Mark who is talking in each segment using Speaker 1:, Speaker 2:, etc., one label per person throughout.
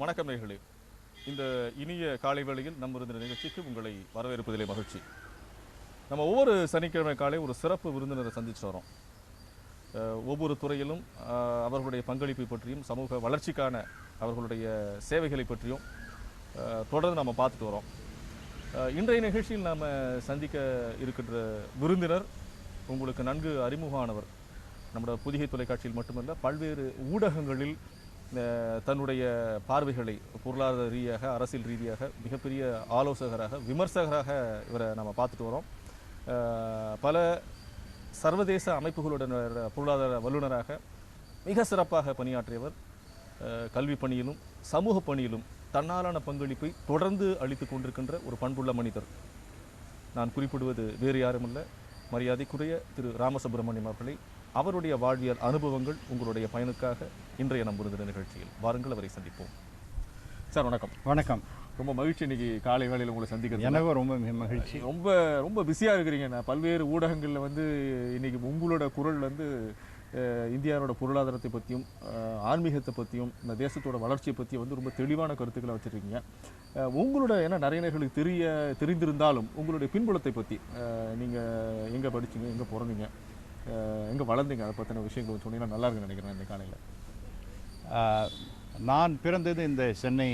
Speaker 1: வணக்கம் நேயர்களே. இந்த இனிய காலை வேளையில் நம் விருந்தினர் நிகழ்ச்சிக்கு உங்களை வரவேற்பதிலே மகிழ்ச்சி. நம்ம ஒவ்வொரு சனிக்கிழமை காலை ஒரு சிறப்பு விருந்தினரை சந்திச்சு வரோம். ஒவ்வொரு துறையிலும் அவர்களுடைய பங்களிப்பை பற்றியும் சமூக வளர்ச்சிக்கான அவர்களுடைய சேவைகளை பற்றியும் தொடர்ந்து நம்ம பார்த்துட்டு வரோம். இன்றைய நிகழ்ச்சியில் நாம் சந்திக்க இருக்கின்ற விருந்தினர் உங்களுக்கு நன்கு அறிமுகமானவர். நம்முடைய புதிகை தொலைக்காட்சியில் மட்டுமல்ல, பல்வேறு ஊடகங்களில் தன்னுடைய பார்வைகளை பொருளாதார ரீதியாக, அரசியல் ரீதியாக மிகப்பெரிய ஆலோசகராக, விமர்சகராக இவரை நம்ம பார்த்துட்டு வரோம். பல சர்வதேச அமைப்புகளுடன் பொருளாதார வல்லுநராக மிக சிறப்பாக பணியாற்றியவர். கல்வி பணியிலும் சமூக பணியிலும் தன்னாலான பங்களிப்பை தொடர்ந்து அளித்து கொண்டிருக்கின்ற ஒரு பண்புள்ள மனிதர். நான் குறிப்பிடுவது வேறு யாருமல்ல, மரியாதைக்குரிய திரு ராமசுப்ரமணியம் அவர்களை. அவருடைய வாழ்வியல் அனுபவங்கள் உங்களுடைய பயனுக்காக இன்றைய நம் விருந்தினர் நிகழ்ச்சியில் வாருங்கள், அவரை சந்திப்போம். சார் வணக்கம்.
Speaker 2: வணக்கம்.
Speaker 1: ரொம்ப மகிழ்ச்சி இன்னைக்கு காலை வேளையில் உங்களை சந்திக்கிறது.
Speaker 2: எனக்கும் ரொம்ப மகிழ்ச்சி.
Speaker 1: ரொம்ப பிஸியாக இருக்கிறீங்க. நான் பல்வேறு ஊடகங்களில் இன்னைக்கு உங்களோட குரல் இந்தியாவோட பொருளாதாரத்தை பற்றியும் ஆன்மீகத்தை பற்றியும் இந்த தேசத்தோட வளர்ச்சியை பற்றியும் ரொம்ப தெளிவான கருத்துக்களை வச்சுருக்கீங்க. உங்களோட ஏன்னா நிறைய நேர்களுக்கு தெரிந்திருந்தாலும் உங்களுடைய பின்புலத்தை பற்றி நீங்கள் எங்கே படிச்சிங்க, எங்கே பிறந்தீங்க, எங்கே வளர்ந்தீங்க, அதை பற்றின விஷயங்கள் சொன்னீங்கன்னா நல்லா இருக்குன்னு நினைக்கிறேன். இந்த காலையில்
Speaker 2: நான் பிறந்தது இந்த சென்னை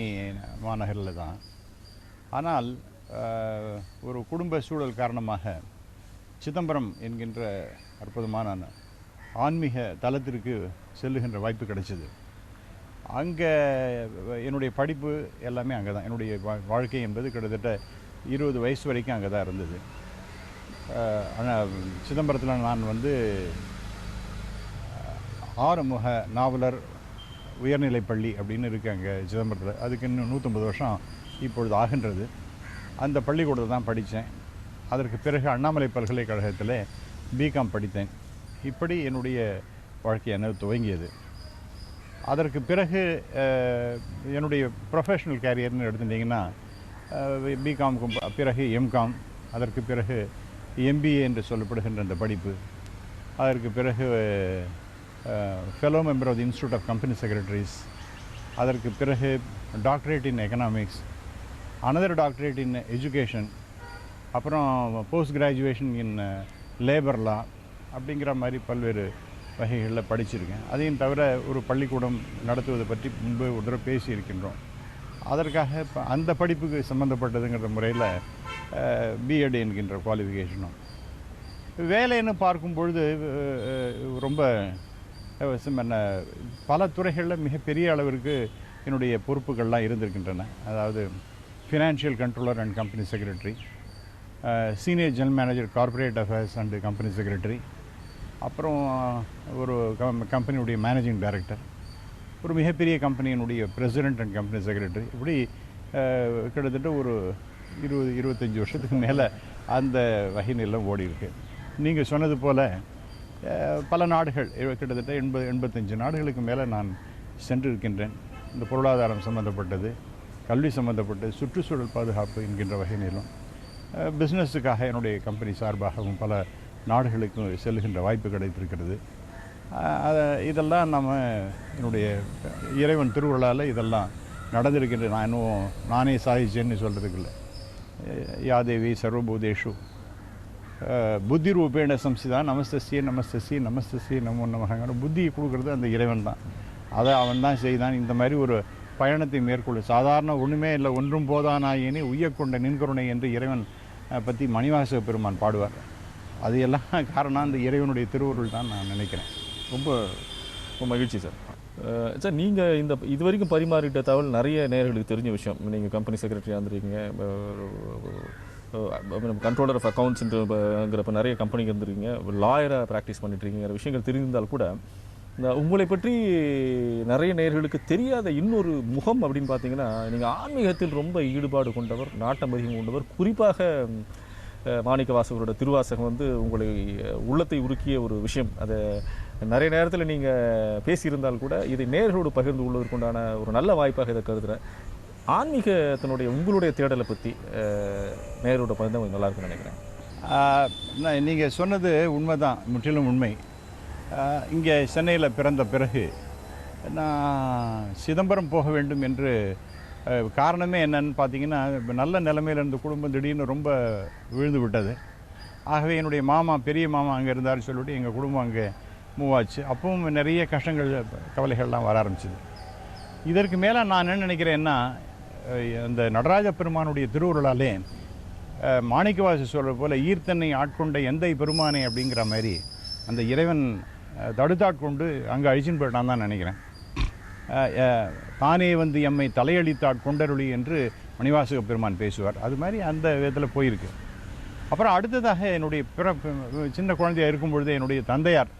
Speaker 2: மாநகரில் தான். ஆனால் ஒரு குடும்ப சூழல் காரணமாக சிதம்பரம் என்கின்ற அற்புதமான ஆன்மீக தலத்திற்கு செல்லுகின்ற வாய்ப்பு கிடைச்சிது. அங்கே என்னுடைய படிப்பு எல்லாமே அங்கே தான். என்னுடைய வாழ்க்கை என்பது கிட்டத்தட்ட 20 வயசு வரைக்கும் அங்கே தான் இருந்தது. ஆனால் சிதம்பரத்தில் நான் ஆறுமுக நாவலர் உயர்நிலைப்பள்ளி அப்படின்னு இருக்குது அங்கே சிதம்பரத்தில். அதுக்கு இன்னும் 150 வருஷம் இப்பொழுது ஆகின்றது. அந்த பள்ளிக்கூடத்தில் தான் படித்தேன். அதற்கு பிறகு அண்ணாமலை பல்கலைக்கழகத்தில் பிகாம் படித்தேன். இப்படி என்னுடைய வாழ்க்கை என்ன துவங்கியது. அதற்கு பிறகு என்னுடைய ப்ரொஃபஷ்னல் கேரியர்னு எடுத்துட்டிங்கன்னா பிகாமுக்கும் பிறகு எம்காம், அதற்கு பிறகு எம்பிஏ என்று சொல்லப்படுகின்ற அந்த படிப்பு, அதற்கு பிறகு fellow member of the institute of company secretaries, அதற்கு பிறகு doctorate in economics, another doctorate in education, அப்புறம் post graduation in labour law, அப்படிங்கிற மாதிரி பல்வேறு வகைகளில் படிச்சிருக்கேன். அதையும் தவிர ஒரு பள்ளிக்கூடம் நடத்துவதை பற்றி முன்பு ஒரு தடவை பேசியிருக்கின்றோம். அதற்காக இப்போ அந்த படிப்புக்கு சம்மந்தப்பட்டதுங்கிற முறையில் பிஎட் என்கின்ற குவாலிஃபிகேஷனும். வேலைன்னு பார்க்கும் பொழுது ரொம்ப பல துறைகளில் மிகப்பெரிய அளவிற்கு என்னுடைய பொறுப்புகள்லாம் இருந்திருக்கின்றன. அதாவது financial controller and company secretary, senior general manager corporate affairs and company secretary, அப்புறம் ஒரு கம்பெனியுடைய மேனேஜிங் டைரக்டர், ஒரு மிகப்பெரிய கம்பெனியினுடைய பிரசிடென்ட் அண்ட் கம்பெனி செக்ரட்டரி. இப்படி கிட்டத்தட்ட ஒரு 20-25 வருஷத்துக்கு மேலே அந்த வகையினெல்லாம் ஓடி இருக்கு. நீங்கள் சொன்னது போல் பல நாடுகள், கிட்டத்தட்ட 80-85 நாடுகளுக்கு மேலே நான் சென்றிருக்கின்றேன். இந்த பொருளாதாரம் சம்மந்தப்பட்டது, கல்வி சம்மந்தப்பட்டது, சுற்றுச்சூழல் பாதுகாப்பு என்கின்ற வகையிலும், பிஸ்னஸுக்காக என்னுடைய கம்பெனி சார்பாகவும் பல நாடுகளுக்கு செல்லுகின்ற வாய்ப்பு கிடைத்திருக்கிறது. இதெல்லாம் நம்ம என்னுடைய இறைவன் திருவிழாவில் இதெல்லாம் நடந்திருக்கின்ற. நான் இன்னும் நானே சாதிச்சேன்னு சொல்கிறதுக்கு இல்லை. யாதேவி சர்வபூதேஷு புத்தி ரூபேண சம்சிதா நமஸ்தஸ்யே நமஸ்தஸ்யே நமஸ்தஸ்யே நமோ நமகங்கிற புத்தியை கொடுக்குறது அந்த இறைவன் தான். அதை அவன் தான் செய்தான். இந்த மாதிரி ஒரு பயணத்தை மேற்கொள்ள சாதாரண ஒன்றுமே இல்லை, ஒன்றும் போதானாயினே உய்யக்கொண்ட நின்கருணை என்று இறைவன் பற்றி மணிவாசக பெருமான் பாடுவார். அது எல்லாம் காரணம் அந்த இறைவனுடைய திருவருள் தான் நான் நினைக்கிறேன்.
Speaker 1: ரொம்ப மகிழ்ச்சி சார். சார், நீங்கள் இது வரைக்கும் பரிமாறிட்ட தகவல் நிறைய நேயர்களுக்கு தெரிஞ்ச விஷயம். நீங்கள் கம்பெனி செக்ரட்டரியாக இருந்திருக்கீங்க, கண்ட்ரோலர் ஆஃப் அக்கௌண்ட்ஸுங்கிறப்ப நிறைய கம்பெனிக்கு இருந்திருக்கீங்க, லாயராக ப்ராக்டிஸ் பண்ணிட்டுருக்கீங்கிற விஷயங்கள் தெரிந்தால் கூட உங்களை பற்றி நிறைய நேயர்களுக்கு தெரியாத இன்னொரு முகம் அப்படின்னு பார்த்தீங்கன்னா, நீங்கள் ஆன்மீகத்தில் ரொம்ப ஈடுபாடு கொண்டவர், நாட்டம் அதிகம் கொண்டவர். குறிப்பாக மாணிக்க வாசகரோட திருவாசகம் உங்களை உள்ளத்தை உருக்கிய ஒரு விஷயம். அதை நிறைய நேரத்தில் நீங்கள் பேசியிருந்தால் கூட இதை நேயர்களோடு பகிர்ந்து கொள்வதற்குண்டான ஒரு நல்ல வாய்ப்பாக இதை கருதுகிறேன். ஆன்மீகத்தினுடைய உங்களுடைய தேடலை பற்றி நேயரோட பகிர்ந்து கொஞ்சம் நல்லா இருக்குன்னு நினைக்கிறேன்.
Speaker 2: நீங்கள் சொன்னது உண்மைதான், முற்றிலும் உண்மை. இங்கே சென்னையில் பிறந்த பிறகு நான் சிதம்பரம் போக வேண்டும் என்று காரணமே என்னன்னு பார்த்தீங்கன்னா, நல்ல நிலைமையில் இருந்த குடும்பம் திடீர்னு ரொம்ப விழுந்து விட்டது. ஆகவே என்னுடைய மாமா, பெரிய மாமா அங்கே இருந்தார்னு சொல்லிவிட்டு எங்கள் குடும்பம் அங்கே மூவ் ஆச்சு. அப்பவும் நிறைய கஷ்டங்கள், கவலைகள்லாம் வர ஆரம்பிச்சிது. இதற்கு மேலே நான் என்ன நினைக்கிறேன்னா, அந்த நடராஜ பெருமானுடைய திருவுருளாலே மாணிக்கவாசி சொல்கிற போல் ஈர்த்தன்னை ஆட்கொண்ட எந்தை பெருமானை அப்படிங்கிற மாதிரி அந்த இறைவன் தடுத்தாட்கொண்டு அங்கே அழிச்சின்னு போயிட்டான் தான் நினைக்கிறேன். தானே வந்து எம்மை தலையளித்தாட் கொண்டருளி என்று மணிவாசக பெருமான் பேசுவார். அது மாதிரி அந்த விதத்தில் போயிருக்கு. அப்புறம் அடுத்ததாக என்னுடைய சின்ன குழந்தையாக இருக்கும் பொழுதே என்னுடைய தந்தையார்,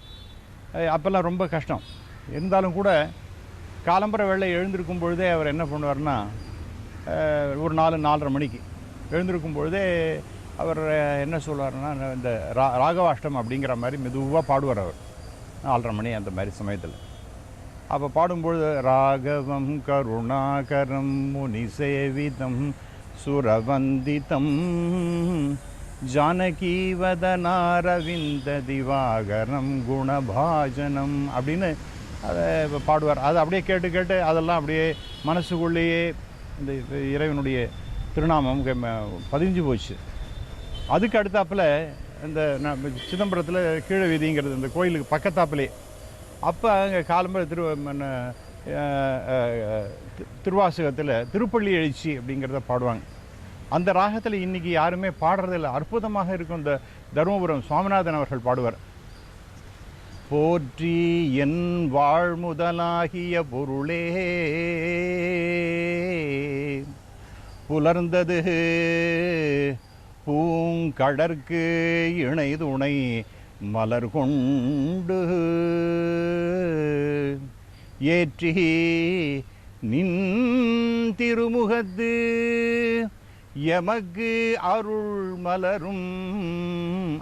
Speaker 2: அப்போல்லாம் ரொம்ப கஷ்டம் இருந்தாலும் கூட காலம்பர வேளை எழுந்திருக்கும் பொழுதே அவர் என்ன பண்ணுவார்னா, ஒரு 4-4:30 மணிக்கு எழுந்திருக்கும் பொழுதே அவர் என்ன சொல்வார்னா, இந்த ராகவாஷ்டம் அப்படிங்கிற மாதிரி மெதுவாக பாடுவார் அவர் 4:30 மணி அந்த மாதிரி சமயத்தில். அப்போ பாடும்பொழுது ராகவம் கருணாகரம் முனி சேவிதம் சுரவந்திதம் ஜானகீவதனாரவிந்த திவாகரம் குணபாஜனம் அப்படின்னு அதை பாடுவார். அதை அப்படியே கேட்டு கேட்டு அதெல்லாம் அப்படியே மனசுக்குள்ளேயே இந்த இறைவனுடைய திருநாமம் பதிஞ்சு போச்சு. அதுக்கு அடுத்தாப்பில் இந்த சிதம்பரத்தில் கீழ வீதிங்கிறது இந்த கோயிலுக்கு பக்கத்தாப்பிலே, அப்போ அங்கே காலம்பர திருவாசகத்தில் திருப்பள்ளி எழுச்சி அப்படிங்கிறத பாடுவாங்க. அந்த ராகத்தில் இன்றைக்கி யாருமே பாடுறதில்லை. அற்புதமாக இருக்கும். இந்த தருமபுரம் சுவாமிநாதன் அவர்கள் பாடுவார். போற்றி என் வாழ்முதலாகிய பொருளே புலர்ந்தது பூங்கடற்கு இணைதுணை மலர் கொண்டு ஏற்றி நின் திருமுகத்து எமக்கு அருள் மலரும்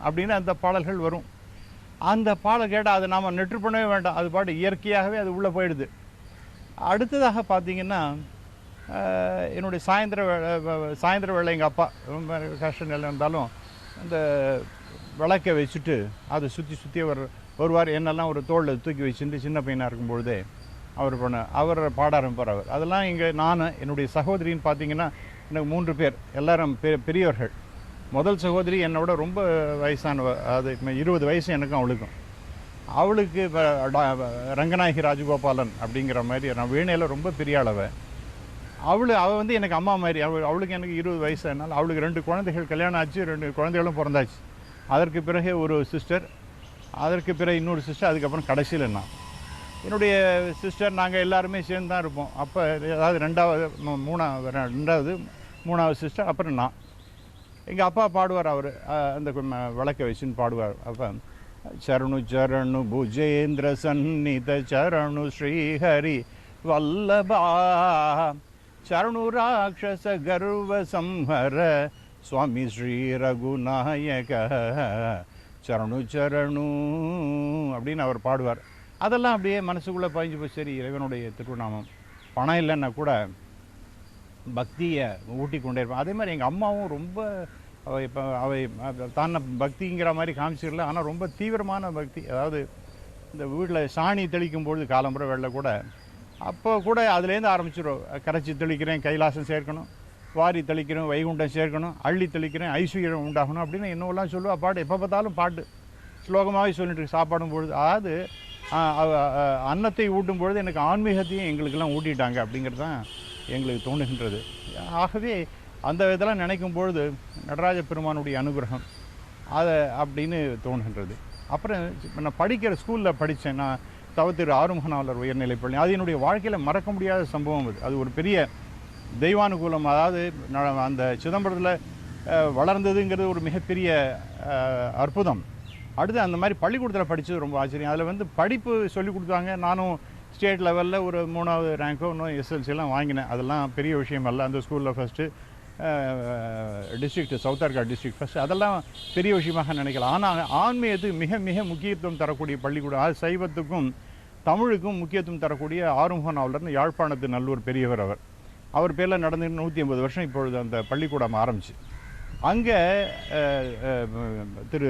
Speaker 2: அப்படின்னு அந்த பாடல்கள் வரும். அந்த பாடல் கேட்டால் அதை நாம் நெற்று பண்ணவே வேண்டாம், அது பாட்டு இயற்கையாகவே அது உள்ளே போயிடுது. அடுத்ததாக பார்த்திங்கன்னா, என்னுடைய சாயந்தர வேளை எங்கள் அப்பா ரொம்ப கஷ்ட நிலை இருந்தாலும் அந்த விளக்கை வச்சுட்டு அதை சுற்றி வருவார். என்னெல்லாம் ஒரு தோளில் தூக்கி வச்சுட்டு சின்ன பையனாக இருக்கும்பொழுதே அவர் பாட ஆரம்பிப்பார். அவர் அதெல்லாம் இங்கே நான் என்னுடைய சகோதரின்னு பார்த்திங்கன்னா, எனக்கு 3 பேர், எல்லாரும் பெரியவர்கள். முதல் சகோதரி என்னோட ரொம்ப வயசானவ, அது 20 வயசு எனக்கும் அவளுக்கும். அவளுக்கு ரங்கநாயகி ராஜகோபாலன் அப்படிங்கிற மாதிரி, நான் வீணையில் ரொம்ப பெரிய அளவை. அவள் வந்து எனக்கு அம்மா மாதிரி. அவளுக்கு எனக்கு 20 வயசு. அதனால் அவளுக்கு 2 குழந்தைகள் கல்யாணம் ஆச்சு, 2 குழந்தைகளும் பிறந்தாச்சு. அதற்கு பிறகு ஒரு சிஸ்டர், அதற்கு பிறகு இன்னொரு சிஸ்டர், அதுக்கப்புறம் கடைசியில் நான். என்னுடைய சிஸ்டர் நாங்கள் எல்லாருமே சேர்ந்து தான் இருப்போம். அப்போ அதாவது 3வது சிஸ்டர், அப்புறம் நான். எங்கள் அப்பா பாடுவார். அவர் அந்த விளக்கை வச்சுன்னு பாடுவார். அப்போ சரணு சரணு புஜேந்திர சந்நித சரணு ஸ்ரீஹரி வல்லபா சரணு ராட்சச கர்வ சம்ஹர சுவாமி ஸ்ரீ ரகுநாயக சரணு சரணு அப்படின்னு அவர் பாடுவார். அதெல்லாம் அப்படியே மனசுக்குள்ளே பதிஞ்சு போய், சரி இறைவனுடைய திருநாமம். பணம் இல்லைன்னா கூட பக்தியை ஊட்டி கொண்டே இருப்பேன். அதே மாதிரி எங்கள் அம்மாவும் ரொம்ப அவை தானே பக்திங்கிற மாதிரி காமிச்சிடல, ஆனால் ரொம்ப தீவிரமான பக்தி. அதாவது இந்த வீட்டில் சாணி தெளிக்கும்பொழுது காலம்புற வெள்ளை கூட, அப்போ கூட அதுலேருந்து ஆரம்பிச்சிடும். கரைச்சி தெளிக்கிறேன், கைலாசம் சேர்க்கணும், வாரி தெளிக்கிறேன், வைகுண்டம் சேர்க்கணும், அள்ளி தெளிக்கிறேன், ஐஸ்வர்யம் உண்டாகணும் அப்படின்னு என்னவெல்லாம் சொல்லுவா. பாட்டு எப்போ பார்த்தாலும் பாட்டு ஸ்லோகமாகவே சொல்லிட்டு சாப்பாடும் பொழுது, அதாவது அன்னத்தை ஊட்டும் பொழுது எனக்கு ஆன்மீகத்தையும் எங்களுக்கெல்லாம் ஊட்டிட்டாங்க அப்படிங்கிறது தான் எங்களுக்கு தோணுகின்றது. ஆகவே அந்த இதெல்லாம் நினைக்கும் பொழுது நடராஜ பெருமானுடைய அனுகிரகம் அதை அப்படின்னு தோணுகின்றது. அப்புறம் நான் படிக்கிற ஸ்கூலில் படித்தேன். நான் திரு ஆறுமுகநாவலர் உயர்நிலைப்பள்ளி. அது என்னுடைய வாழ்க்கையில் மறக்க முடியாத சம்பவம். அது ஒரு பெரிய தெய்வானுகூலம். அதாவது அந்த சிதம்பரத்தில் வளர்ந்ததுங்கிறது ஒரு மிகப்பெரிய அற்புதம். அடுத்து அந்த மாதிரி பள்ளிக்கூடத்தில் படித்தது ரொம்ப ஆச்சரியம். அதில் வந்து படிப்பு சொல்லிக் கொடுத்தாங்க. நானும் ஸ்டேட் லெவலில் ஒரு 3வது ரேங்கோ இன்னும் எஸ்எல்சிலாம் வாங்கினேன். அதெல்லாம் பெரிய விஷயம் அல்ல. அந்த ஸ்கூலில் first district South Arcot district first, அதெல்லாம் பெரிய விஷயமாக நினைக்கலாம். ஆனால் ஆன்மீகத்துக்கு மிக மிக முக்கியத்துவம் தரக்கூடிய பள்ளிக்கூடம். அது சைவத்துக்கும் தமிழுக்கும் முக்கியத்துவம் தரக்கூடிய ஆறுமுகநாவலர்னு யாழ்ப்பாணத்து நல்லூர் பெரியவர். அவர் பேரில் நடந்து 150 வருஷம் இப்பொழுது அந்த பள்ளிக்கூடம் ஆரம்பிச்சு. அங்கே திரு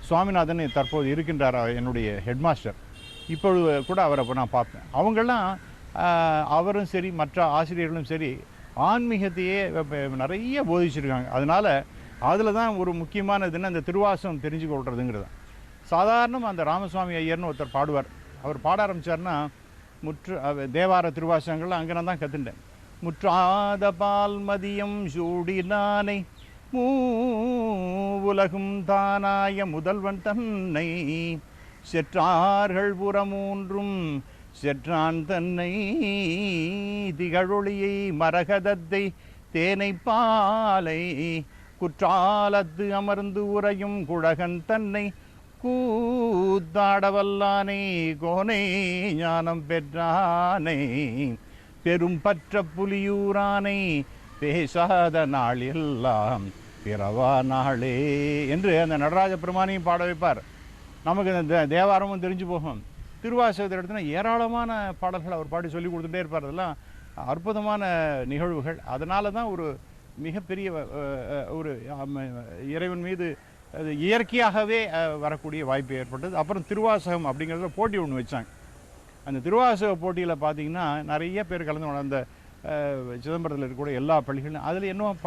Speaker 2: சுவாமிநாதன் தற்போது இருக்கின்றார், என்னுடைய ஹெட்மாஸ்டர். இப்பொழுது கூட அவரை நான் பார்ப்பேன். அவங்கெல்லாம் அவரும் சரி மற்ற ஆசிரியர்களும் சரி ஆன்மீகத்தையே நிறைய போதிச்சிருக்காங்க. அதனால் அதில் தான் ஒரு முக்கியமானதுன்னு அந்த திருவாசகம் தெரிஞ்சு கொள்றதுங்கிறது. சாதாரணமாக அந்த ராமசுவாமி ஐயர்னு ஒருத்தர் பாடுவார். அவர் பாட ஆரம்பித்தார்னா தேவார திருவாசகங்கள் அங்கே நான் தான் கற்றுட்டேன். முற்றாத பால் மதியம் சூடினானை உலகும் தானாய முதல்வன் தன்னை செற்றார்கள் புறமூன்றும் செற்றான் தன்னை திகழொளியை மரகதத்தை தேனை பாலை குற்றாலத்து அமர்ந்து உறையும் குழகன் தன்னை கூத்தாடவல்லானை கோனை ஞானம் பெற்றானை பெரும் பற்ற புலியூரானை பேசாத நாள் எல்லாம் பிறவா நாளே என்று அந்த நடராஜ பெருமானையும் பாட வைப்பார். நமக்கு இந்த தேவாரமும் தெரிஞ்சு போகும். திருவாசகத்தை எடுத்துனா ஏராளமான பாடல்கள் அவர் பாடி சொல்லி கொடுத்துட்டே இருப்பார். அதெல்லாம் அற்புதமான நிகழ்வுகள். அதனால தான் ஒரு மிகப்பெரிய ஒரு இறைவன் மீது அது இயற்கையாகவே வரக்கூடிய வாய்ப்பு ஏற்பட்டது. அப்புறம் திருவாசகம் அப்படிங்கிறதுல போட்டி ஒன்று வச்சாங்க. அந்த திருவாசக போட்டியில் பார்த்தீங்கன்னா நிறைய பேர் கலந்து அந்த சிதம்பரத்தில் இருக்கக்கூடிய எல்லா பள்ளிகளும் அதில் இன்னும்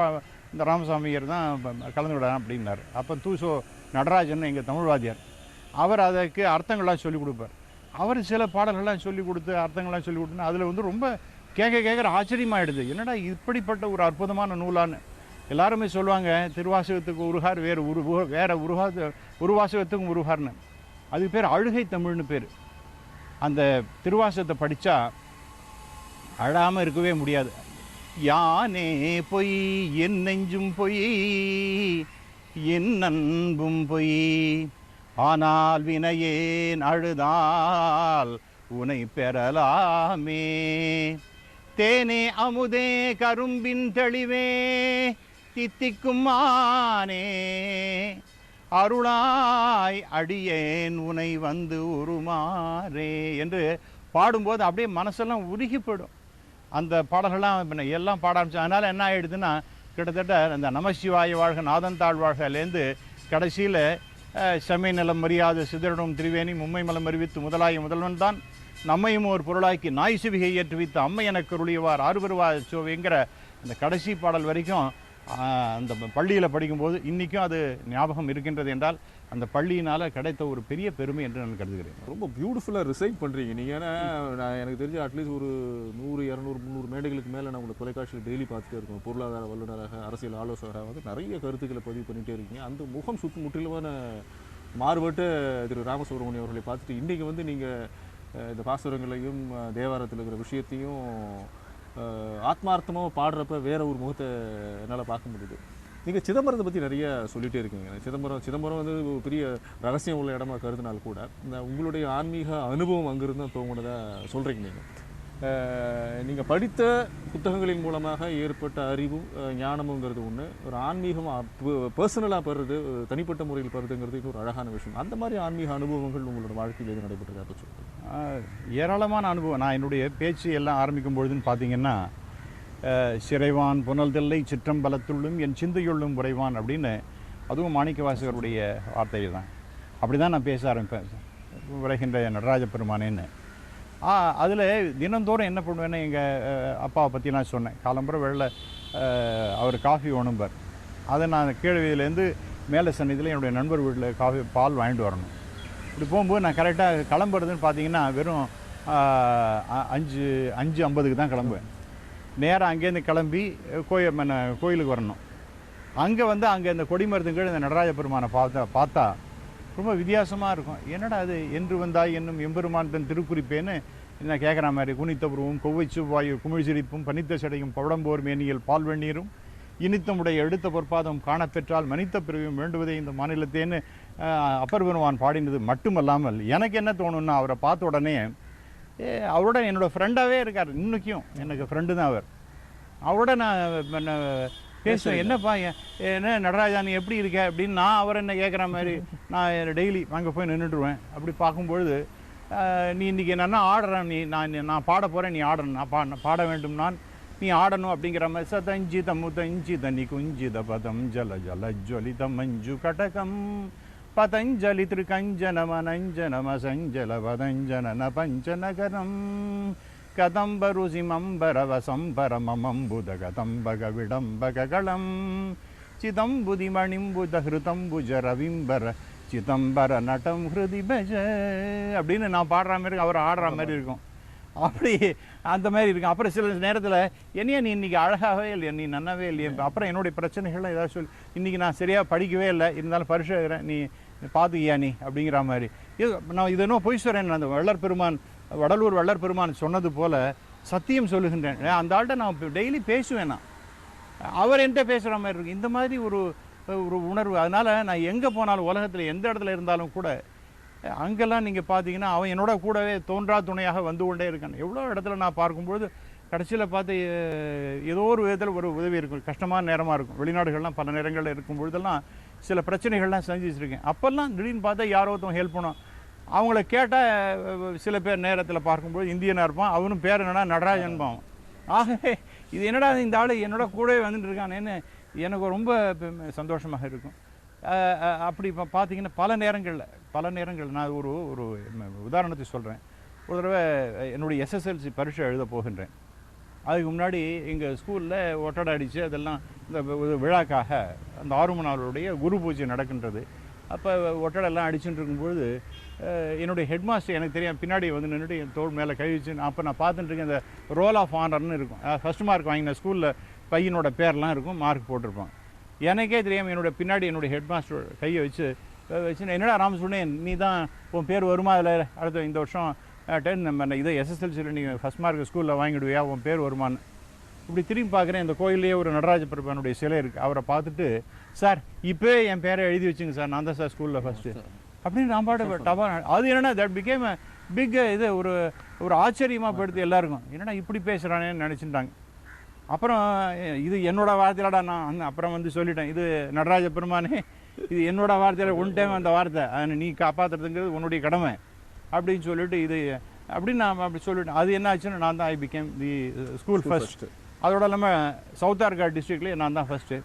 Speaker 2: இந்த ராமசாமியர் தான் கலந்து விடலாம் அப்படின்னார். அப்போ தூசோ நடராஜன் எங்கள் தமிழ்வாதியார், அவர் அதற்கு அர்த்தங்கள்லாம் சொல்லிக் கொடுப்பார். அவர் சில பாடல்கள்லாம் சொல்லிக் கொடுத்து அர்த்தங்கள்லாம் சொல்லிக் கொடுத்துன்னு அதில் வந்து ரொம்ப கேட்குற ஆச்சரியமாகிடுது. என்னடா இப்படிப்பட்ட ஒரு அற்புதமான நூலான்னு. எல்லாருமே சொல்லுவாங்க திருவாசகத்துக்கு உருகார் வேறு உருவாசகத்துக்கும் உருகார்னு. அதுக்கு பேர் அழுகை தமிழ்னு பேர். அந்த திருவாசகத்தை படித்தா அழாமல் இருக்கவே முடியாது. யானே பொய் என் நெஞ்சும் பொய் என் அன்பும் பொய் ஆனால் வினையேன் அழுதால் உனை பெறலாமே தேனே அமுதே கரும்பின் தெளிவே தித்திக்கும் மானே அருளாய் அடியேன் உனை வந்து உருமாறே என்று பாடும்போது அப்படியே மனசெல்லாம் உருகி போயிடும். அந்த பாடல்கள்லாம் எல்லாம் பாட ஆரம்பிச்சு. அதனால் என்ன ஆகிடுதுன்னா கிட்டத்தட்ட அந்த நமசிவாய வாழ்க நாதன் தாழ் வாழ்கலேருந்து கடைசியில் செம்மை நிலம் மரியாதை சிதறடும் திரிவேணி மும்மை மலம் அறிவித்து முதலாய முதல்வன் தான் நம்மையும் ஒரு பொருளாக்கி நாய் சிவிகை ஏற்றுவித்து அம்மை எனக்கு அருளியவார் ஆறுபருவா சோவிங்கிற அந்த கடைசி பாடல் வரைக்கும் அந்த பள்ளியில் படிக்கும்போது இன்றைக்கும் அது ஞாபகம் இருக்கின்றது என்றால் அந்த பள்ளியினால் கிடைத்த ஒரு பெரிய பெருமை என்று நான் கருதுகிறேன்.
Speaker 1: ரொம்ப பியூட்டிஃபுல்லாக ரிசைட் பண்ணுறீங்க நீங்கள். ஏன்னா நான் எனக்கு தெரிஞ்ச அட்லீஸ்ட் ஒரு 100, 200, 300 மேடைகளுக்கு மேலே நான் உங்களை தொலைக்காட்சியில் டெய்லி பார்த்துட்டே இருக்கோம். பொருளாதார வல்லுநராக நிறைய ஆலோசகராக வந்து நிறைய கருத்துக்களை பதிவு பண்ணிகிட்டே இருக்கீங்க. அந்த முகம் முற்றிலுமான மாறுபட்ட திரு ராமசுப்ரமணியம் அவர்களை பார்த்துட்டு இன்றைக்கி வந்து நீங்கள் இந்த பாசுரங்களையும் தேவாரத்தில் இருக்கிற விஷயத்தையும் ஆத்மார்த்தமாக பாடுறப்ப வேற ஒரு முகத்தை என்னால் பார்க்க முடியுது. நீங்கள் சிதம்பரத்தை பற்றி நிறைய சொல்லிகிட்டே இருக்கீங்க. சிதம்பரம் வந்து ஒரு பெரிய ரகசியம் உள்ள இடமா கருதுனால் கூட இந்த உங்களுடைய ஆன்மீக அனுபவம் அங்கிருந்து தான் தோணுனதாக சொல்கிறீங்க. நீங்கள் படித்த புத்தகங்களின் மூலமாக ஏற்பட்ட அறிவும் ஞானமுங்கிறது ஒன்று, ஒரு ஆன்மீகமாக பர்சனலாக பெறுறது, தனிப்பட்ட முறையில் பெறுதுங்கிறது இன்னொரு அழகான விஷயம். அந்த மாதிரி ஆன்மீக அனுபவங்கள் உங்களோட வாழ்க்கையில் எது நடைபெற்றதாக சொல்லுங்கள்.
Speaker 2: ஏராளமான அனுபவம். நான் என்னுடைய பேச்சு எல்லாம் ஆரம்பிக்கும் பொழுதுன்னு பார்த்தீங்கன்னா சிறைவான் புனல்தெல்லை சிற்றம்பலத்துள்ளும் என் சிந்தையுள்ளும் உறைவான் அப்படின்னு, அதுவும் மாணிக்க வாசகருடைய வார்த்தைகள் தான். அப்படி தான் நான் பேச ஆரம்பிப்பேன், உரைகின்ற நடராஜ பெருமானேன்னு. அதில் தினந்தோறும் என்ன பண்ணுவேன்னா எங்கள் அப்பாவை பற்றி நான் சொன்னேன். காலம்புற வெள்ள அவர் காஃபி வேணும்பார். அதை நான் கீழே வீதியிலேருந்து மேலே சன்னிதியில் என்னுடைய நண்பர் வீட்டில் பால் வாங்கிட்டு வரணும். இப்படி போகும்போது நான் கரெக்டாக கிளம்புறதுன்னு பார்த்தீங்கன்னா வெறும் 5:50 தான் கிளம்புவேன். நேராக அங்கேருந்து கிளம்பி கோயிலுக்கு வரணும். அங்கே இந்த கொடிமரத்துக்கு கீழே இந்த நடராஜ பெருமானை பார்த்தா ரொம்ப வித்தியாசமாக இருக்கும். என்னடா அது என்று வந்தாய் என்னும் எம்பெருமான் தன் திருக்குறிப்பேன்னு நான் கேட்குற மாதிரி குனித்த புருவும் கொவ்வைச்சு வாயு குமிழ் சிரிப்பும் பனித்த சடையும் பவளம்போர் மேனியல் பால் வெந்நீரும் இனித்தமுடைய எடுத்த பொற்பாதம் காணப்பெற்றால் மனித பிரிவும் வேண்டுவதே இந்த மாநிலத்தேன்னு அப்பர் பெருமான் பாடினது மட்டுமல்லாமல் எனக்கு என்ன தோணுன்னா அவரை பார்த்த உடனே அவரோட என்னோடய ஃப்ரெண்டாகவே இருக்கார். இன்னைக்கும் எனக்கு ஃப்ரெண்டு தான் அவர். அவரோட நான் பேசுவேன். என்னப்பா என்ன நடராஜா நீ எப்படி இருக்க அப்படின்னு நான் அவர் என்ன கேட்குற மாதிரி நான் டெய்லி அங்கே போய் நின்றுடுவேன். அப்படி பார்க்கும்பொழுது நீ இன்றைக்கி என்னென்னா ஆடுறேன், நான் பாட போகிறேன், நீ ஆடணும், நான் பாட வேண்டும், நீ ஆடணும் அப்படிங்கிற மாதிரி சதஞ்சித முதஞ்சித நி குஞ்சித பதம் ஜல ஜல ஜொலித மஞ்சு கடகம் பதஞ்சலி திருக்கஞ்சனமனஞ்சனம சஞ்சல பதஞ்சன பஞ்சநகரம் கதம்பருசிமம்பரவசம்பரமம்புத கதம்பக விடம்பககளம் சிதம்புதிமணிம்புதஹிருதம்புஜ ரவிம்பர சிதம்பர நடம் ஹிருதி பஜ அப்படின்னு நான் பாடுற மாதிரி அவர் ஆடுற மாதிரி இருக்கும். அப்படி அந்த மாதிரி இருக்கும். அப்புறம் சில நேரத்தில் என்னையா நீ இன்றைக்கி அழகாகவே இல்லையா, நீ நன்னாவே இல்லையா, அப்புறம் என்னுடைய பிரச்சனைகள்லாம் ஏதாவது சொல்லி இன்றைக்கி நான் சரியாக படிக்கவே இல்லை, இருந்தாலும் பரிசு எழுதுறேன், நீ பார்த்துக்கியா நீ அப்படிங்கிற மாதிரி. நான் இது என்ன பொய் சொல்கிறேன், அந்த வடலூர் வள்ளல் பெருமான் சொன்னது போல் சத்தியம் சொல்லுகின்றேன். அந்த ஆள்கிட்ட நான் டெய்லி பேசுவேன், நான் அவர் என்கிட்ட பேசுகிற மாதிரி இருக்கு. இந்த மாதிரி ஒரு உணர்வு. அதனால் நான் எங்கே போனாலும் உலகத்தில் எந்த இடத்துல இருந்தாலும் கூட அங்கெல்லாம் நீங்கள் பார்த்தீங்கன்னா அவன் என்னோட கூடவே தோன்றா துணையாக வந்து கொண்டே இருக்கான். எவ்வளோ இடத்துல நான் பார்க்கும்பொழுது கடைசியில் பார்த்து ஏதோ ஒரு விதத்தில் ஒரு உதவி இருக்கும். கஷ்டமான நேரமாக இருக்கும். வெளிநாடுகள்லாம் பல நேரங்களில் இருக்கும் பொழுதெல்லாம் சில பிரச்சனைகள்லாம் செஞ்சு வச்சுருக்கேன். அப்போல்லாம் திடீர்னு பார்த்தா யாரோ ஒருத்தவங்க ஹெல்ப் பண்ணும். அவங்கள கேட்டால் சில பேர் நேரத்தில் பார்க்கும்போது இந்தியனாக இருப்பான், அவனும் பேர் என்னடா நடராஜன்பான். ஆகவே இது என்னடா இந்த ஆள் என்னோட கூடவே வந்துட்டு இருக்கானேன்னு எனக்கு ரொம்ப சந்தோஷமாக இருக்கும். அப்படி இப்போ பார்த்தீங்கன்னா பல நேரங்களில் நான் ஒரு உதாரணத்தை சொல்கிறேன். ஒரு தடவை என்னுடைய எஸ்எஸ்எல்சி பரீட்சை எழுத போகின்றேன். அதுக்கு முன்னாடி எங்கள் ஸ்கூலில் ஒட்டடை அடித்து அதெல்லாம் இந்த விழாக்காக அந்த ஆறுமணாளுடைய குரு பூஜை நடக்கின்றது. அப்போ ஒட்டடெல்லாம் அடிச்சுட்டு இருக்கும்பொழுது என்னுடைய ஹெட்மாஸ்டர் எனக்கு தெரியும் பின்னாடி வந்து நின்றுட்டு என் தோள் மேலே கை வச்சு அப்போ நான் பார்த்துட்டு இருக்கேன். இந்த ரோல் ஆஃப் ஆனர்னு இருக்கும், ஃபஸ்ட் மார்க் வாங்கின ஸ்கூலில் பையனோட பேர்லாம் இருக்கும், மார்க் போட்டிருப்பான். எனக்கே தெரியாமல் என்னோடய பின்னாடி என்னுடைய ஹெட்மாஸ்டர் கையை வச்சு என்னடா சொன்னேன், நீ தான் உன் பேர் வருமா அதில் அடுத்த இந்த வருஷம் 10 நம்ம இதை எஸ்எஸ்எல்சியில் நீங்கள் ஃபஸ்ட் மார்க் ஸ்கூலில் வாங்கிடுவியா, உன் பேர் வருமானு. இப்படி திரும்பி பார்க்குறேன், இந்த கோயிலே ஒரு நடராஜ பெருமானுடைய சிலை இருக்குது. அவரை பார்த்துட்டு சார் இப்போவே என் பேரை எழுதி வச்சுங்க சார், நான் தான் சார் ஸ்கூலில் ஃபஸ்ட்டு அப்படின்னு நான் பாட்டு டபா. அது என்னென்னா தட் பிகேம் பிக் இது ஒரு ஆச்சரியமாக போயிடுது எல்லாருக்கும். என்னடா இப்படி பேசுகிறானேன்னு நினச்சிட்டாங்க. அப்புறம் இது என்னோட வார்த்தையிலடா நான் அப்புறம் வந்து சொல்லிட்டேன், இது நடராஜ பெருமானே இது என்னோட வார்த்தையில் ஒன் டைம் அந்த வார்த்தை அதை நீ காப்பாற்றுறதுங்கிறது உன்னுடைய கடமை அப்படின்னு சொல்லிட்டு இது அப்படின்னு நான் அப்படி சொல்லிட்டேன். அது என்ன ஆச்சுன்னா நான் தான் I became the school first. அதோட இல்லாமல் சவுத் ஆர்காட் டிஸ்ட்ரிக்ட்லேயே நான் தான் ஃபஸ்ட்டு.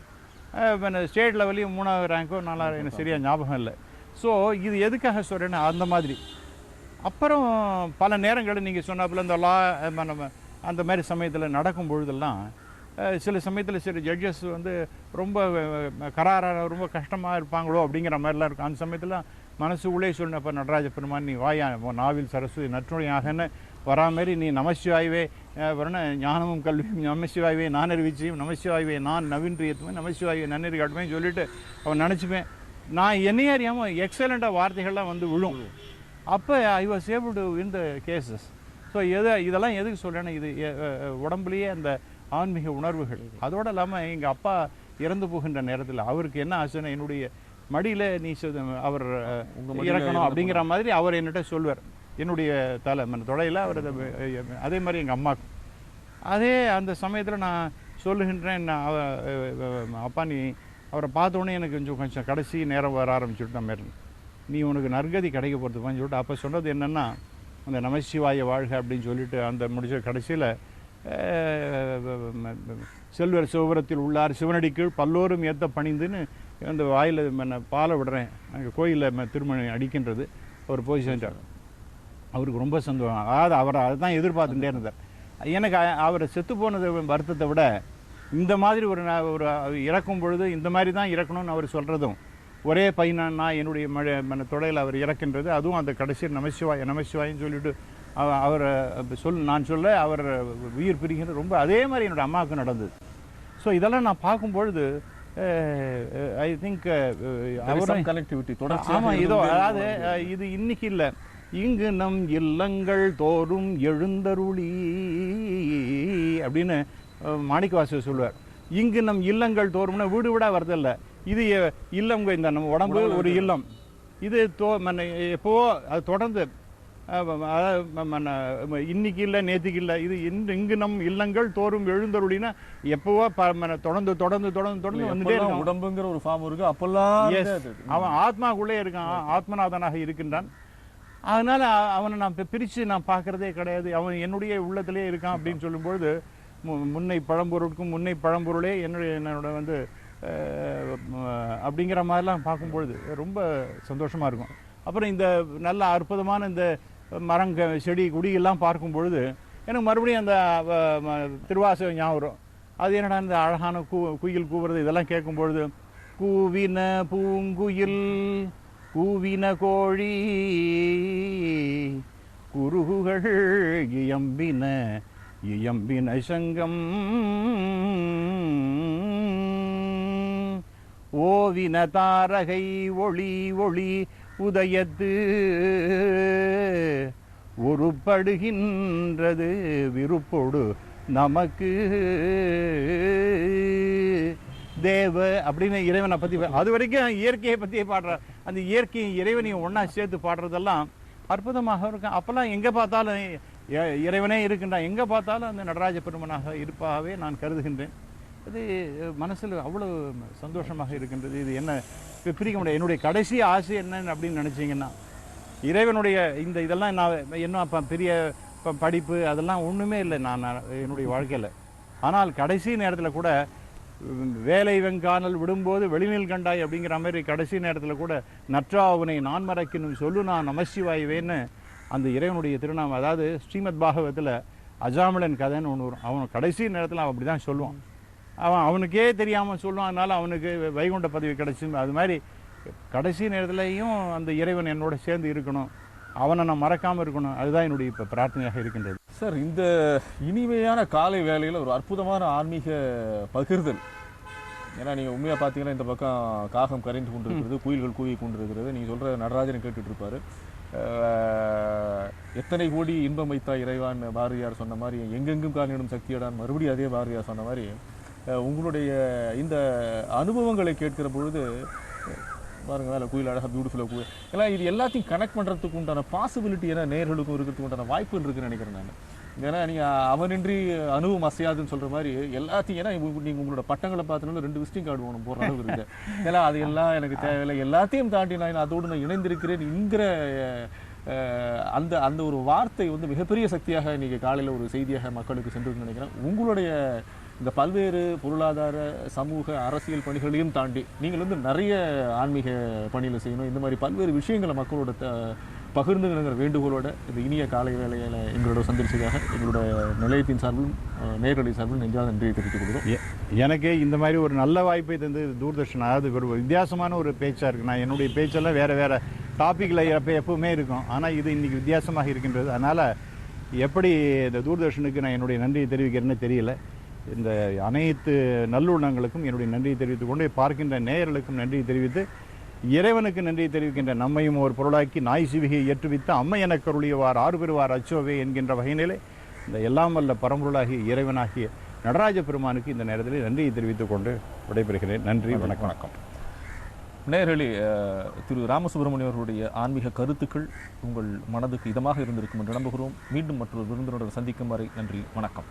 Speaker 2: ஸ்டேட் லெவல்லையும் 3வது ரேங்கோ 4வது எனக்கு சரியாக ஞாபகம் இல்லை. ஸோ இது எதுக்காக சொல்கிறேன்னா அந்த மாதிரி. அப்புறம் பல நேரங்களில் நீங்கள் சொன்னாப்புல இந்த அந்த மாதிரி சமயத்தில் நடக்கும் பொழுதெல்லாம் சில சமயத்தில் சில ஜட்ஜஸ் வந்து ரொம்ப கராராக ரொம்ப கஷ்டமாக இருப்பாங்களோ அப்படிங்கிற மாதிரிலாம் இருக்கும். அந்த சமயத்தில் மனசு உள்ளே சொன்னப்போ நடராஜ பெருமான் நீ வாயா நாவில் சரஸ்வதி நற்றுணையாகன்னு வரா மாரி நீ நமசிவாய்வே வரணும், ஞானமும் கல்வியும் நமசிவாய்வே நான் அறிவிச்சியும் நமசிவாய்வே நான் நவீன்றியத்துமே நமசிவாய்வே நன்னறி காட்டுமே சொல்லிட்டு அவன் நினச்சிப்பேன். நான் என்னையே அறியாமல் எக்ஸலண்ட்டாக வார்த்தைகள்லாம் வந்து விழும். அப்போ I was able to win the cases. So இதெல்லாம் எதுக்கு சொல்கிறேன்னா இது உடம்புலேயே அந்த ஆன்மீக உணர்வுகள். அதோடு இல்லாமல் எங்கள் அப்பா இறந்து போகின்ற நேரத்தில் அவருக்கு என்ன ஆச்சுன்னா என்னுடைய மடியில் நீ அவர் இறக்கணும் அப்படிங்கிற மாதிரி அவர் என்கிட்ட சொல்வார். என்னுடைய தொடையில் அவர் அதே மாதிரி எங்கள் அம்மாவுக்கும் அதே அந்த சமயத்தில் நான் சொல்லுகின்றேன், அப்பா நீ அவரை பார்த்தோன்னே எனக்கு கொஞ்சம் கடைசி நேரம் வர ஆரம்பிச்சுட்டு தான் மாரி நீ உனக்கு நற்கதி கிடைக்க போகிறதுப்பான்னு சொல்லிட்டு அப்போ சொன்னது என்னென்னா அந்த நமசிவாய வாழ்க அப்படின்னு சொல்லிட்டு அந்த முடிச்ச கடைசியில் செல்வர் சிவபுரத்தில் உள்ளார் சிவனடி கீழ் பல்லோரும் ஏற்ற பணிந்துன்னு அந்த வாயில் பாலை விடுறேன் அங்கே கோயிலில் திருமணி அடிக்கின்றது. அவர் போய் செஞ்சார். அவருக்கு ரொம்ப சந்தோஷம். அதாவது அவரை அதுதான் எதிர்பார்த்துட்டே இருந்தார். எனக்கு அவரை செத்து போனது வருத்தத்தை விட இந்த மாதிரி ஒரு இறக்கும் பொழுது இந்த மாதிரி தான் இறக்கணும்னு அவர் சொல்கிறதும் ஒரே பையனா என்னுடைய தொடையில் அவர் இறக்கின்றது, அதுவும் அந்த கடைசியில் நமசிவாயின்னு சொல்லிவிட்டு அவர் நான் சொல்ல அவர் உயிர் பிரிக்கிறது ரொம்ப அதே மாதிரி என்னோடய அம்மாவுக்கு நடந்தது. ஸோ இதெல்லாம் நான் பார்க்கும்பொழுது ஐ திங்க்
Speaker 1: கனெக்டிவிட்டி
Speaker 2: ஆமாம் இதோ அதாவது இது இன்னைக்கு இல்லை, இங்கு நம் இல்லங்கள் தோறும் எழுந்தருளி அப்படின்னு மாணிக்கவாசகர் சொல்லுவார். இங்கு நம் இல்லங்கள் தோறும்னா வீடு வீடாக வரதில்லை, இது இல்லம். இந்த நம்ம உடம்பு ஒரு இல்லம். இது எப்போவோ அது தொடர்ந்து இன்னைக்கு இல்லை நேற்றுக்கு இல்லை, இது இங்கு நம் இல்லங்கள் தோறும் எழுந்தருளினா எப்போவோ தொடர்ந்து தொடர்ந்து தொடர்ந்து தொடர்ந்து வந்துட்டே இருக்கும்.
Speaker 1: உடம்புங்கிற ஒரு ஃபார்ம் இருக்கு. அப்பெல்லாம்
Speaker 2: அவன் ஆத்மாக்குள்ளே இருக்கான், ஆத்மநாதனாக இருக்கின்றான். அதனால அவனை நான் பிரித்து நான் பார்க்குறதே கிடையாது. அவன் என்னுடைய உள்ளத்திலே இருக்கான் அப்படின்னு சொல்லும்பொழுது முன்னை பழம்பொருளுக்கும் முன்னை பழம்பொருளே என்னோட வந்து அப்படிங்கிற மாதிரிலாம் பார்க்கும்பொழுது ரொம்ப சந்தோஷமாக இருக்கும். அப்புறம் இந்த நல்ல அற்புதமான இந்த செடி கொடியெல்லாம் பார்க்கும் பொழுது எனக்கு மறுபடியும் அந்த திருவாசகம் ஞாபகம் வரும். அது என்னடா இந்த அழகான குயில் கூவுறது இதெல்லாம் கேட்கும்பொழுது, கூவின பூங்குயில் கூவின கோழி குருகுகள் இயம்பின இயம்பின சங்கம் ஓவின தாரகை ஒளி ஒளி உதயத்து ஒருப்படுகின்றது விருப்போடு நமக்கு தேவ அப்படின்னு இறைவனை பற்றி அது வரைக்கும் இயற்கையை பற்றியே பாடுற அந்த இயற்கையும் இறைவனையும் ஒன்றா சேர்த்து பாடுறதெல்லாம் அற்புதமாக இருக்கும். அப்போல்லாம் எங்கே பார்த்தாலும் இறைவனே இருக்கின்றான், எங்கே பார்த்தாலும் அந்த நடராஜ பெருமனாக இருப்பாகவே நான் கருதுகின்றேன். அது மனசில் அவ்வளோ சந்தோஷமாக இருக்கின்றது. இது என்ன பிரிக்க முடியாது. என்னுடைய கடைசி ஆசை என்னன்னு அப்படின்னு நினச்சிங்கன்னா, இறைவனுடைய இதெல்லாம் நான் இன்னும் பெரிய படிப்பு அதெல்லாம் ஒன்றுமே இல்லை நான் என்னுடைய வாழ்க்கையில். ஆனால் கடைசி நேரத்தில் கூட வேலை வெங்கானல் விடும்போது வெளிநில் கண்டாய் அப்படிங்கிற மாதிரி கடைசி நேரத்தில் கூட நற்றாவனை நான் மறக்கணும் சொல்லு நான் நமசிவாய்வேன்னு அந்த இறைவனுடைய திருநாமம், அதாவது ஸ்ரீமத் பாகவத்தில் அஜாமிளன் கதைன்னு ஒன்று வரும். அவன் கடைசி நேரத்தில் அவன் அப்படி தான் சொல்லுவான். அவனுக்கே தெரியாமல் சொல்லுவான், அதனால் அவனுக்கு வைகுண்ட பதவி கிடைச்சி. அது மாதிரி கடைசி நேரத்துலையும் அந்த இறைவன் என்னோட சேர்ந்து இருக்கணும், அவனை நான் மறக்காமல் இருக்கணும். அதுதான் என்னுடைய இப்போ பிரார்த்தனையாக இருக்கின்றது.
Speaker 1: சார், இந்த இனிமையான காலை வேளையில் ஒரு அற்புதமான ஆன்மீக பகிர்தல். ஏன்னா நீங்கள் உண்மையாக பார்த்தீங்கன்னா இந்த பக்கம் காகம் கரைந்து கொண்டிருக்கிறது, குயில்கள் கூவி கொண்டிருக்கிறது. நீங்கள் சொல்கிற நடராஜனை கேட்டுட்டு இருப்பார். எத்தனை கோடி இன்பம் வைத்தா இறைவான் பாரதியார் சொன்ன மாதிரி, எங்கெங்கும் காணிடும் சக்தியடான் மறுபடியும் அதே பாரதியார் சொன்ன மாதிரி உங்களுடைய இந்த அனுபவங்களை கேட்கிற பொழுது பாருங்க, வேலை குயில் அழகாக பியூட்டிஃபுல்லாக குயில் எல்லாம் இது எல்லாத்தையும் கனெக்ட் பண்ணுறதுக்கு உண்டான பாசிபிலிட்டி ஏன்னா நேர்களுக்கும் இருக்கிறதுக்கு உண்டான வாய்ப்பு இருக்குன்னு நினைக்கிறேன் நான். ஏன்னா நீங்கள் அவனின்றி அனுபவம் அசையாதுன்னு சொல்கிற மாதிரி எல்லாத்தையும், ஏன்னா நீங்கள் உங்களோட பட்டங்களை பார்த்தனால 2 விசிட்டிங் கார்டு ஒன்று போகிற அளவு இருக்குது. ஏன்னா அது எல்லாம் எனக்கு தேவையில்லை, எல்லாத்தையும் தாண்டி நான் அதோடு நான் இணைந்திருக்கிறேன்ங்கிற அந்த அந்த ஒரு வார்த்தை வந்து மிகப்பெரிய சக்தியாக இன்றைக்கி காலையில் ஒரு செய்தியாக மக்களுக்கு சென்றுன்னு நினைக்கிறேன். உங்களுடைய இந்த பல்வேறு பொருளாதார சமூக அரசியல் பணிகளையும் தாண்டி நீங்கள் வந்து நிறைய ஆன்மீக பணியில் செய்யணும், இந்த மாதிரி பல்வேறு விஷயங்களை மக்களோட பகிர்ந்துங்கிற வேண்டுகோளோட இந்த இனிய காலை வேலையில் எங்களோட சந்திரிச்சதாக எங்களோட நிலையத்தின் சார்பிலும் நேர்களின் சார்பிலும் நெஞ்சாத நன்றியை தெரிவித்துக் கொள்கிறோம்.
Speaker 2: எனக்கு இந்த மாதிரி ஒரு நல்ல வாய்ப்பை தந்து தூர்தர்ஷன், அதாவது ஒரு வித்தியாசமான ஒரு பேச்சாக இருக்குது. நான் என்னுடைய பேச்செல்லாம் வேறு டாப்பிக்கில் எப்பவுமே இருக்கும், ஆனால் இது இன்றைக்கி வித்தியாசமாக இருக்கின்றது. அதனால் எப்படி இந்த தூர்தர்ஷனுக்கு நான் என்னுடைய நன்றியை தெரிவிக்கிறேன்னு தெரியல. இந்த அனைத்து நல்லுள்ளங்களுக்கும் என்னுடைய நன்றியை தெரிவித்துக் கொண்டு பார்க்கின்ற நேயர்களுக்கும் நன்றியை தெரிவித்து இறைவனுக்கு நன்றியை தெரிவிக்கின்ற நம்மையும் ஒரு பொருளாக்கி நாய் சிவிகை ஏற்றுவித்து அம்மை என கருளியவார் ஆறு பெறுவார் அச்சோவே என்கின்ற வகையிலே இந்த எல்லாம் வல்ல பரம்பொருளாகிய இறைவனாகிய நடராஜ பெருமானுக்கு இந்த நேரத்தில் நன்றியை தெரிவித்துக் கொண்டு விடைபெறுகிறேன். நன்றி, வணக்கம்.
Speaker 1: வணக்கம். நேயர்களே, திரு ராமசுப்ரமணியம் அவர்களுடைய ஆன்மீக கருத்துக்கள் உங்கள் மனதுக்கு இதமாக இருந்திருக்கும் என்று நம்புகிறோம். மீண்டும் மற்றொரு விருந்தினருடன் சந்திக்கும் வரை நன்றி, வணக்கம்.